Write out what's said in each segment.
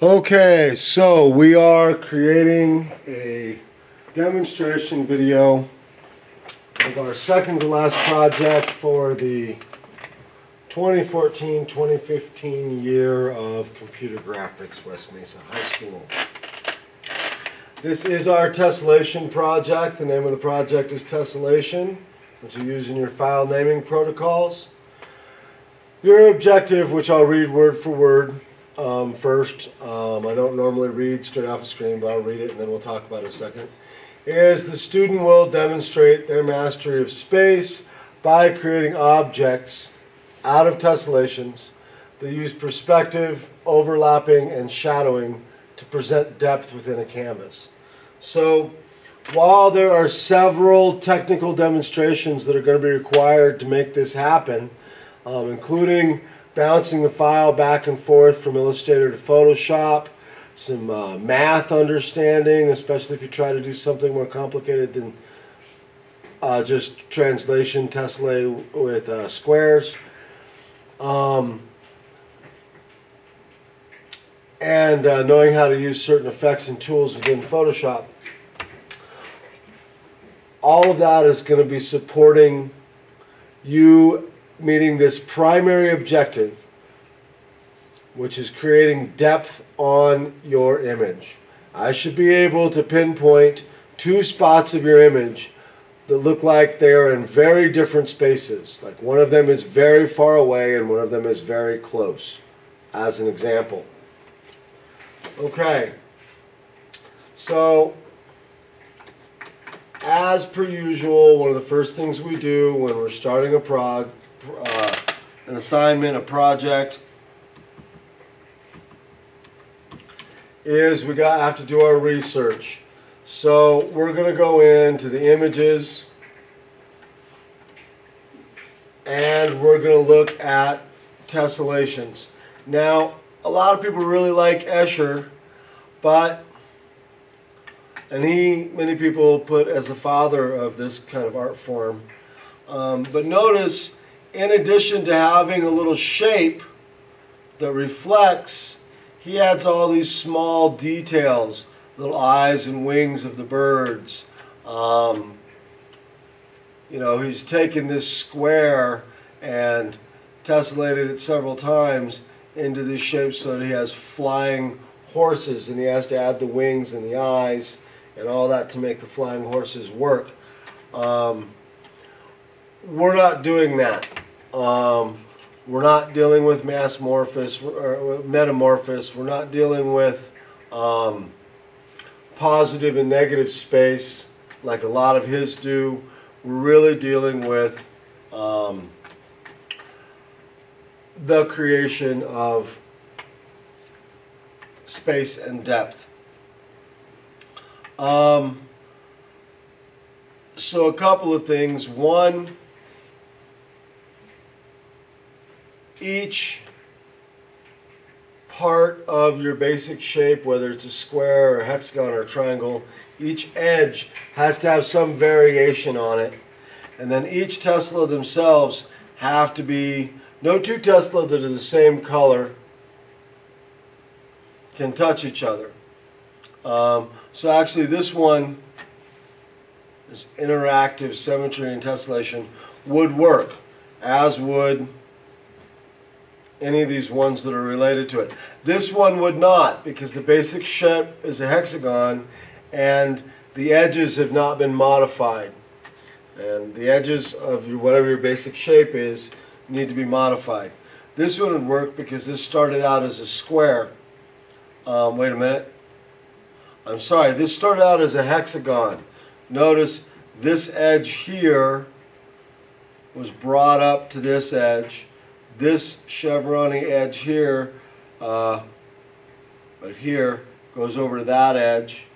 Okay, so we are creating a demonstration video of our second to last project for the 2014-2015 year of computer graphics, West Mesa High School. This is our tessellation project. The name of the project is Tessellation, which you use in your file naming protocols. Your objective, which I'll read word for word, first, I don't normally read straight off a screen, but I'll read it and then we'll talk about it in a second, is the student will demonstrate their mastery of space by creating objects out of tessellations that use perspective, overlapping, and shadowing to present depth within a canvas. So while there are several technical demonstrations that are going to be required to make this happen, including bouncing the file back and forth from Illustrator to Photoshop, some math understanding, especially if you try to do something more complicated than just translation, tessellate with squares, and knowing how to use certain effects and tools within Photoshop. All of that is going to be supporting you meeting this primary objective, which is creating depth on your image. I should be able to pinpoint two spots of your image that look like they are in very different spaces. Like one of them is very far away and one of them is very close, as an example. Okay, so as per usual, one of the first things we do when we're starting an assignment, a project, is we have to do our research. So we're going to go into the images and we're going to look at tessellations. Now, a lot of people really like Escher, many people put as the father of this kind of art form. But notice, in addition to having a little shape that reflects, he adds all these small details, little eyes and wings of the birds. You know, he's taken this square and tessellated it several times into this shape so that he has flying horses, and he has to add the wings and the eyes and all that to make the flying horses work. We're not doing that. We're not dealing with metamorphosis. We're not dealing with positive and negative space like a lot of his do. We're really dealing with the creation of space and depth. So a couple of things. One, each part of your basic shape, whether it's a square or a hexagon or a triangle, each edge has to have some variation on it. And then each Tesla themselves have to be, no two Tesla that are the same color can touch each other. So actually this one, this interactive symmetry and tessellation, would work, as would any of these ones that are related to it. This one would not, because the basic shape is a hexagon and the edges have not been modified. And the edges of whatever your basic shape is need to be modified. This one would work because this started out as a square. Wait a minute. I'm sorry, this started out as a hexagon. Notice this edge here was brought up to this edge. This chevron-y edge here, right here, goes over to that edge.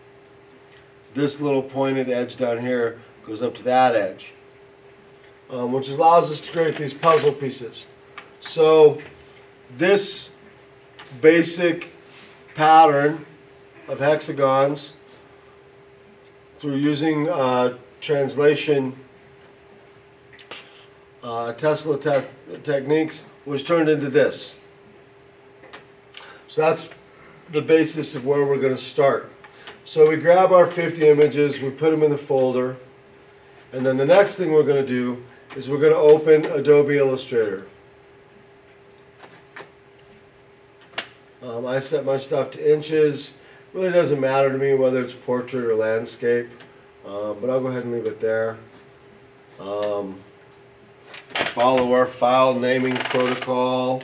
This little pointed edge down here goes up to that edge, which allows us to create these puzzle pieces. So this basic pattern of hexagons, through using translation Tesla techniques, was turned into this. So that's the basis of where we're going to start. So we grab our 50 images, we put them in the folder, and then the next thing we're going to do is we're going to open Adobe Illustrator. I set my stuff to inches. Really doesn't matter to me whether it's portrait or landscape, but I'll go ahead and leave it there. Follow our file naming protocol.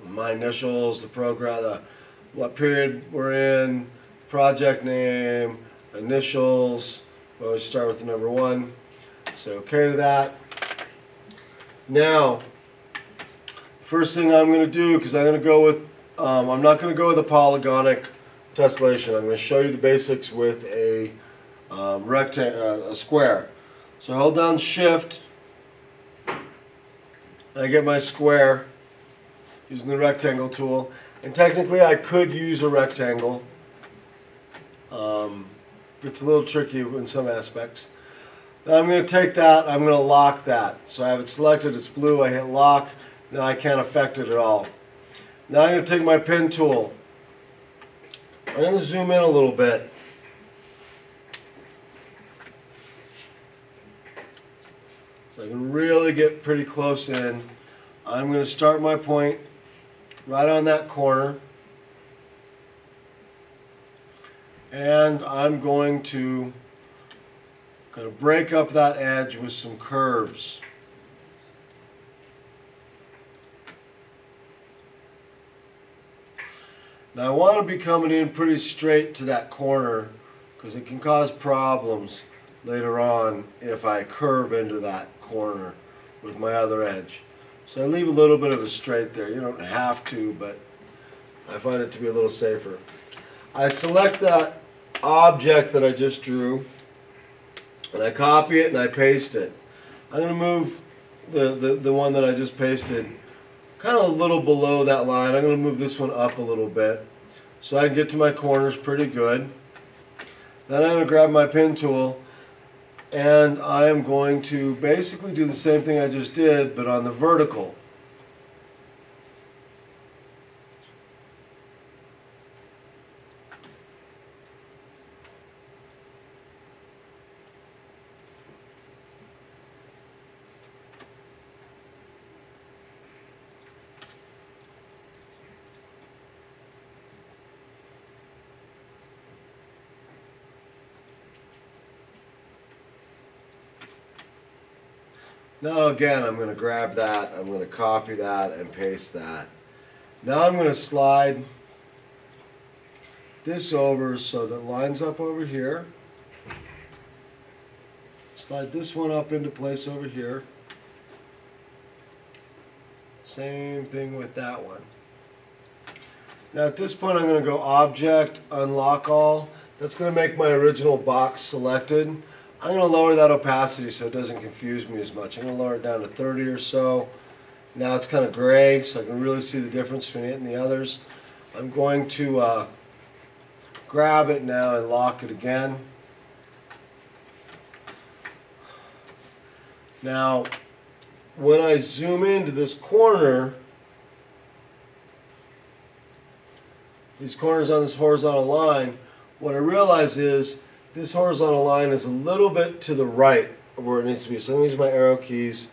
My initials, the program, what period we're in, project name, initials. We always start with the number 1. Say okay to that. Now, first thing I'm going to do, because I'm going to go with, I'm not going to go with a polygonic tessellation. I'm going to show you the basics with a rectangle, a square. So I hold down Shift, and I get my square using the rectangle tool. And technically I could use a rectangle. It's a little tricky in some aspects. Now I'm going to take that, I'm going to lock that. So I have it selected, it's blue, I hit lock. Now I can't affect it at all. Now I'm going to take my pen tool. I'm going to zoom in a little bit. So I can really get pretty close in. I'm going to start my point right on that corner, and I'm going to kind of break up that edge with some curves. Now I want to be coming in pretty straight to that corner because it can cause problems later on if I curve into that corner with my other edge. So I leave a little bit of a straight there. You don't have to, but I find it to be a little safer. I select that object that I just drew, and I copy it and I paste it. I'm going to move the one that I just pasted kind of a little below that line. I'm going to move this one up a little bit so I can get to my corners pretty good. Then I'm going to grab my pen tool, and I am going to basically do the same thing I just did, but on the vertical. Now again, I'm going to grab that, I'm going to copy that and paste that. Now I'm going to slide this over so that it lines up over here. Slide this one up into place over here. Same thing with that one. Now at this point I'm going to go Object, Unlock All. That's going to make my original box selected. I'm going to lower that opacity so it doesn't confuse me as much. I'm going to lower it down to 30 or so. Now it's kind of gray, so I can really see the difference between it and the others. I'm going to grab it now and lock it again. Now, when I zoom into this corner, these corners on this horizontal line, what I realize is this horizontal line is a little bit to the right of where it needs to be. So I'm going to use my arrow keys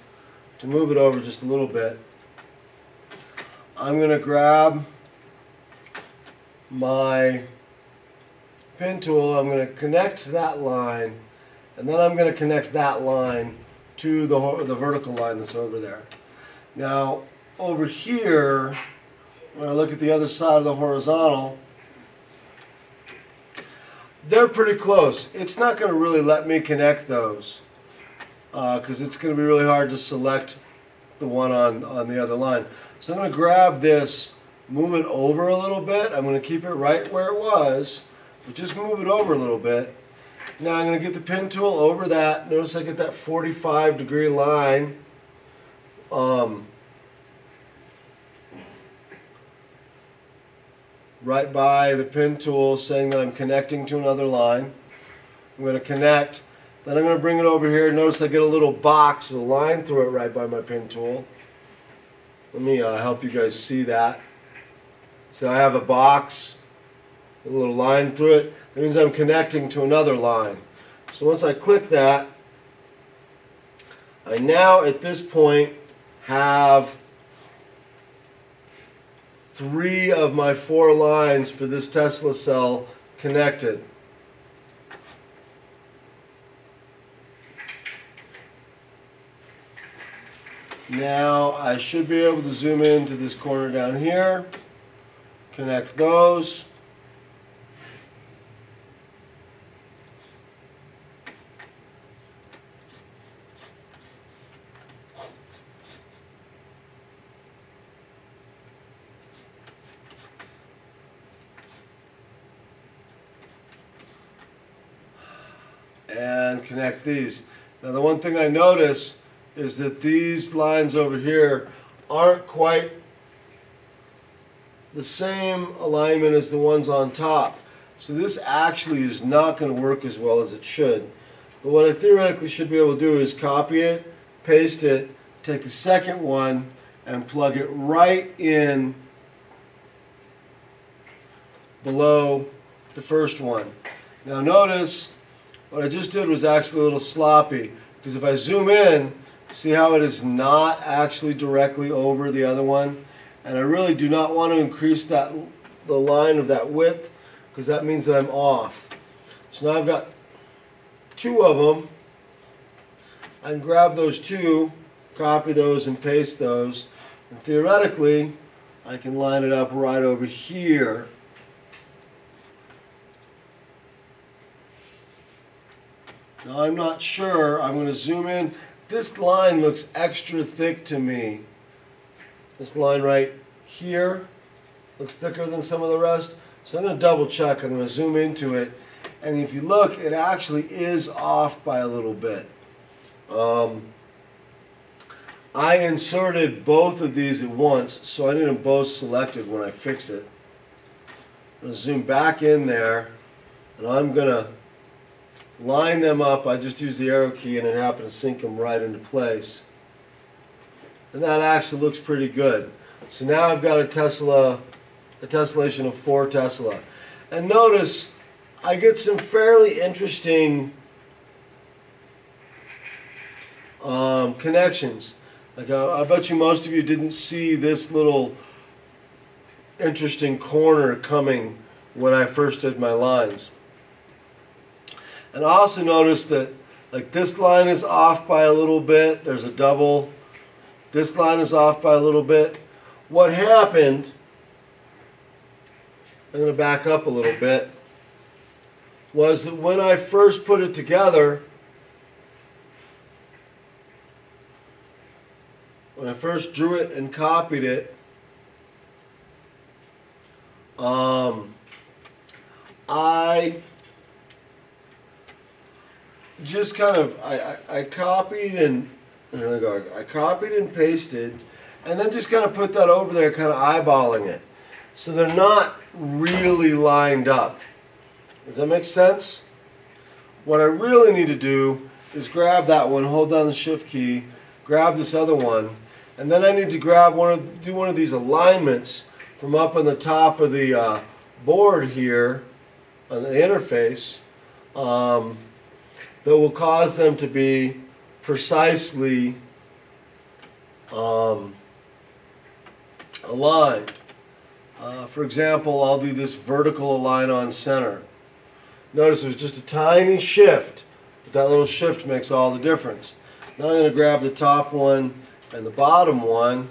to move it over just a little bit. I'm going to grab my pen tool, I'm going to connect that line, and then I'm going to connect that line to the vertical line that's over there. Now over here, when I look at the other side of the horizontal, they're pretty close. It's not going to really let me connect those because it's going to be really hard to select the one on the other line. So I'm going to grab this, move it over a little bit. I'm going to keep it right where it was, but just move it over a little bit. Now I'm going to get the pen tool over that. Notice I get that 45-degree line. Right by the pen tool saying that I'm connecting to another line. I'm going to connect. Then I'm going to bring it over here. Notice I get a little box with a line through it right by my pin tool. Let me help you guys see that. So I have a box, a little line through it. That means I'm connecting to another line. So once I click that, I now at this point have 3 of my 4 lines for this Tesla cell connected. Now I should be able to zoom into this corner down here, connect those. And connect these. Now the one thing I notice is that these lines over here aren't quite the same alignment as the ones on top. So this actually is not going to work as well as it should. But what I theoretically should be able to do is copy it, paste it, take the second one and plug it right in below the first one. Now notice what I just did was actually a little sloppy, because if I zoom in, see how it is not actually directly over the other one? And I really do not want to increase the line of that width, because that means that I'm off. So now I've got 2 of them. I can grab those 2, copy those and paste those, and theoretically I can line it up right over here. Now I'm not sure. I'm going to zoom in. This line looks extra thick to me. This line right here looks thicker than some of the rest. So I'm going to double check. I'm going to zoom into it. And if you look, it actually is off by a little bit. I inserted both of these at once, so I need them both selected when I fix it. I'm going to zoom back in there, and I'm going to line them up. I just used the arrow key and it happened to sink them right into place. And that actually looks pretty good. So now I've got a tessellation of 4 Tesla. And notice I get some fairly interesting connections. Like I bet you most of you didn't see this little interesting corner coming when I first did my lines. And I also noticed that like this line is off by a little bit. There's a double. This line is off by a little bit. What happened, I'm going to back up a little bit, was that when I first put it together, when I first drew it and copied it, I just kind of I copied and I copied and pasted, and then just kind of put that over there, kind of eyeballing it, so they're not really lined up. Does that make sense? What I really need to do is grab that one, hold down the shift key, grab this other one, and then I need to grab do one of these alignments from up on the top of the board here on the interface. That will cause them to be precisely aligned. For example, I'll do this vertical align on center. Notice there's just a tiny shift, but that little shift makes all the difference. Now I'm going to grab the top one and the bottom one,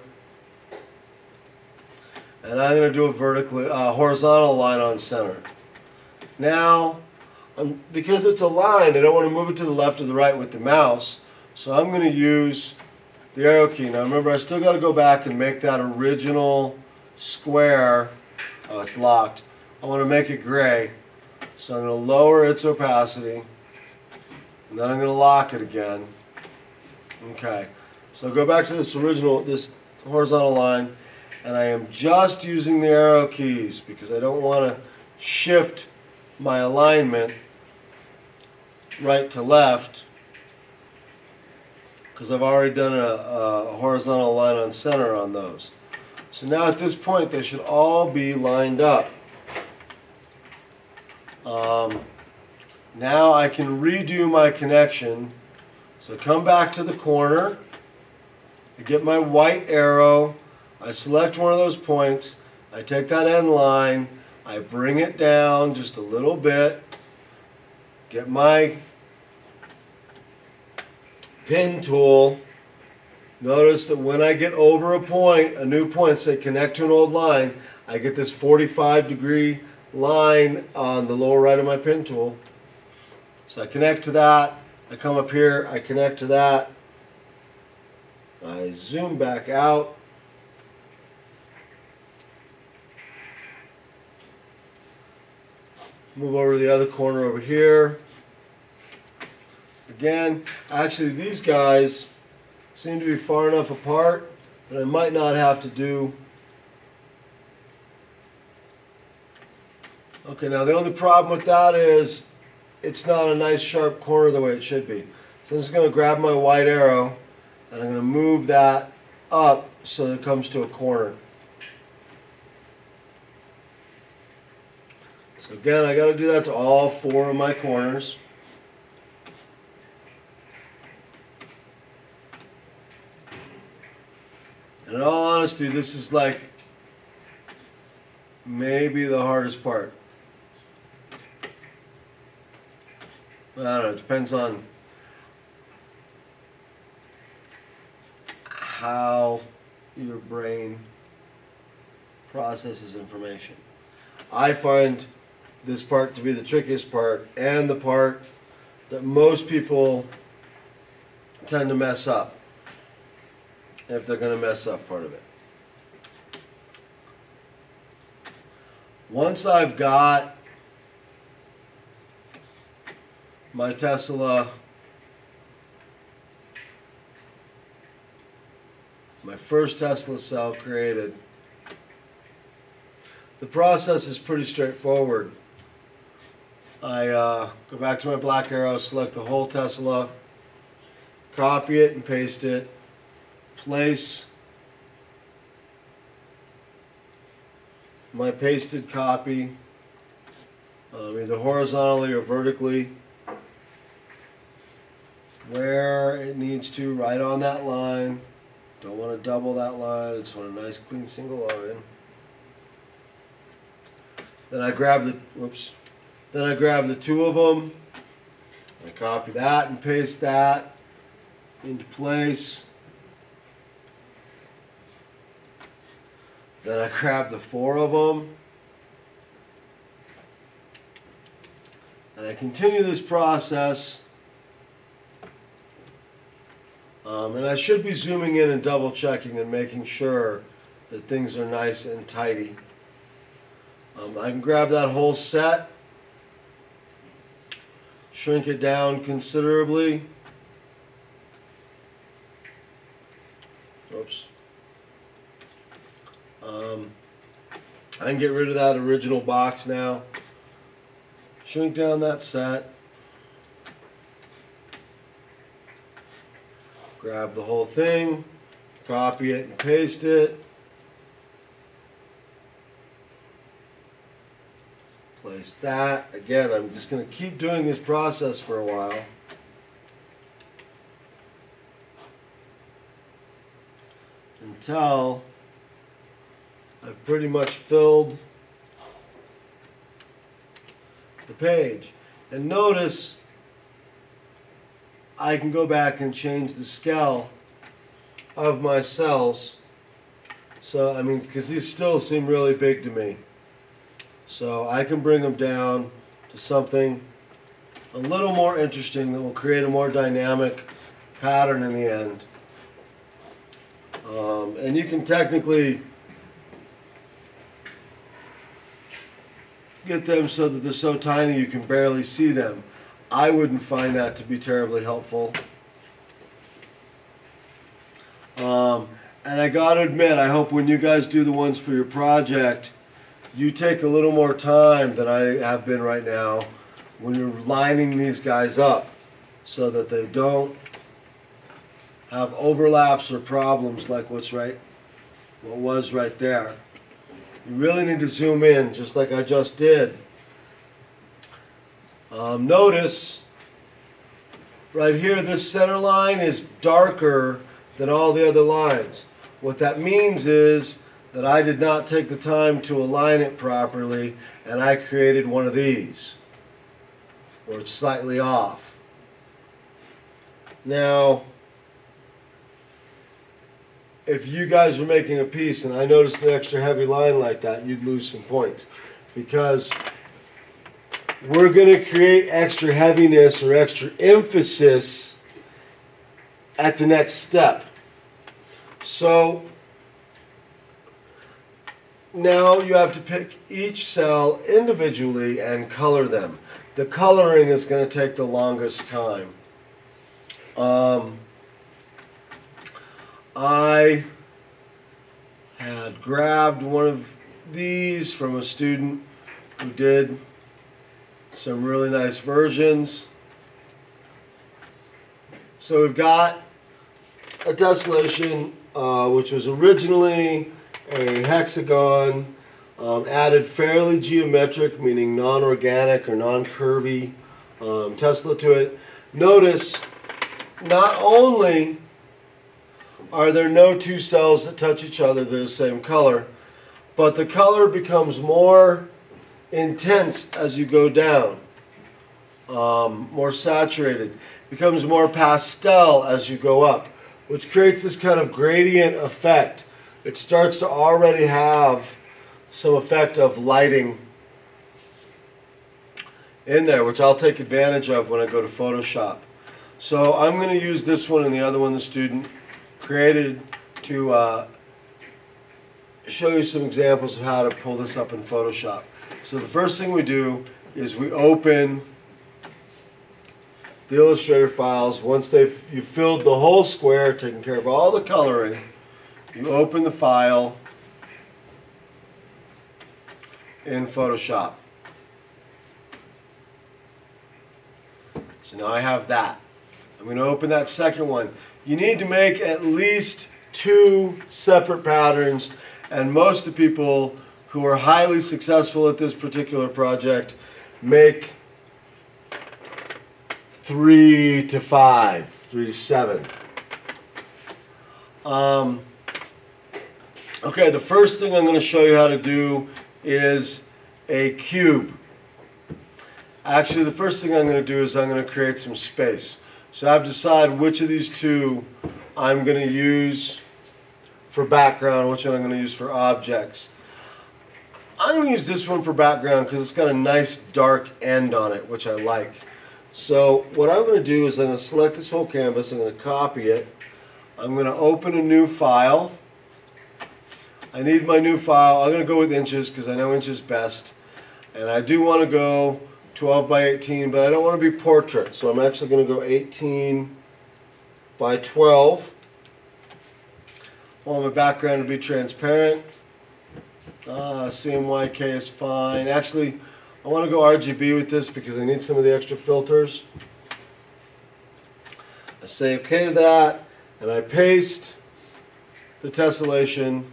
and I'm going to do a horizontal line on center. Now, because it's aligned, I don't want to move it to the left or the right with the mouse, so I'm going to use the arrow key. Now remember, I still got to go back and make that original square. Oh, it's locked. I want to make it gray, so I'm going to lower its opacity, and then I'm going to lock it again. Okay, so I'll go back to this horizontal line, and I am just using the arrow keys because I don't want to shift my alignment right to left because I've already done a horizontal line on center on those. So now at this point they should all be lined up. Now I can redo my connection. So come back to the corner, I get my white arrow, I select one of those points, I take that end line, I bring it down just a little bit, get my pin tool. Notice that when I get over a point, a new point, say connect to an old line, I get this 45-degree line on the lower right of my pin tool. So I connect to that, I come up here, I connect to that, I zoom back out, move over to the other corner over here. Again, actually these guys seem to be far enough apart that I might not have to do. Okay, now the only problem with that is it's not a nice sharp corner the way it should be. So I'm just going to grab my white arrow and I'm going to move that up so that it comes to a corner. So again, I got to do that to all 4 of my corners. And in all honesty, this is like maybe the hardest part. I don't know, it depends on how your brain processes information. I find this part to be the trickiest part and the part that most people tend to mess up if they're going to mess up part of it. Once I've got my Tesla, my first Tesla cell created, the process is pretty straightforward. I go back to my black arrow, select the whole Tesla, copy it and paste it, place my pasted copy either horizontally or vertically where it needs to, right on that line. Don't want to double that line, I just want a nice clean single line. Then I grab the 2 of them, I copy that and paste that into place. Then I grab the 4 of them and I continue this process. And I should be zooming in and double checking and making sure that things are nice and tidy. I can grab that whole set, shrink it down considerably. Oops. I can get rid of that original box now. Shrink down that set. Grab the whole thing, copy it and paste it. Place that. Again, I'm just going to keep doing this process for a while. Until I've pretty much filled the page. And notice I can go back and change the scale of my cells. So, I mean, because these still seem really big to me. So I can bring them down to something a little more interesting that will create a more dynamic pattern in the end. And you can technically get them so that they're so tiny you can barely see them. I wouldn't find that to be terribly helpful. And I gotta admit, I hope when you guys do the ones for your project, you take a little more time than I have been right now when you're lining these guys up so that they don't have overlaps or problems like what was right there. You really need to zoom in just like I just did. Notice right here this center line is darker than all the other lines. What that means is that I did not take the time to align it properly, and I created one of these where it's slightly off. Now, if you guys were making a piece and I noticed an extra heavy line like that, you'd lose some points, because we're going to create extra heaviness or extra emphasis at the next step. So now you have to pick each cell individually and color them. The coloring is going to take the longest time. I had grabbed one of these from a student who did some really nice versions. So we've got a tessellation which was originally a hexagon, added fairly geometric, meaning non-organic or non-curvy Tesla to it. Notice not only are there no two cells that touch each other, they're the same color, but the color becomes more intense as you go down, more saturated, becomes more pastel as you go up, which creates this kind of gradient effect. It starts to already have some effect of lighting in there, which I'll take advantage of when I go to Photoshop. So I'm going to use this one and the other one the student created to show you some examples of how to pull this up in Photoshop. So the first thing we do is we open the Illustrator files. Once you've filled the whole square, taken care of all the coloring, you open the file in Photoshop. So now I have that. I'm going to open that second one. You need to make at least 2 separate patterns, and most of the people who are highly successful at this particular project make 3 to 5, 3 to 7. Okay, the first thing I'm going to show you how to do is a cube. Actually, the first thing I'm going to do is I'm going to create some space. So I have to decide which of these two I'm going to use for background, which one I'm going to use for objects. I'm going to use this one for background because it's got a nice dark end on it, which I like. So what I'm going to do is I'm going to select this whole canvas, I'm going to copy it, I'm going to open a new file. I need my new file. I'm going to go with inches because I know inches best. And I do want to go 12 by 18, but I don't want to be portrait, so I'm actually going to go 18 by 12. I want my background to be transparent. CMYK is fine. Actually, I want to go RGB with this because I need some of the extra filters. I say OK to that, and I paste the tessellation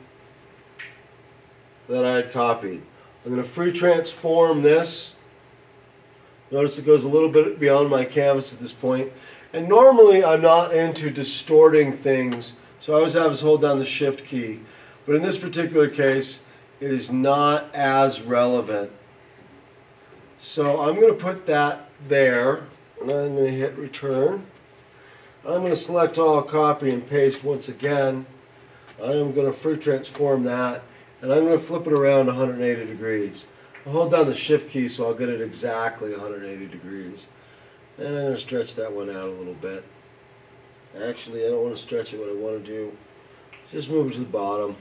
that I had copied. I'm going to free transform this. Notice it goes a little bit beyond my canvas at this point. And normally I'm not into distorting things, so I always have us hold down the Shift key. But in this particular case, it is not as relevant. So I'm going to put that there, and I'm going to hit return. I'm going to select all, copy, and paste once again. I am going to free transform that, and I'm going to flip it around 180 degrees. I'll hold down the Shift key so I'll get it exactly 180 degrees. And I'm going to stretch that one out a little bit. Actually, I don't want to stretch it. What I want to do is just move it to the bottom.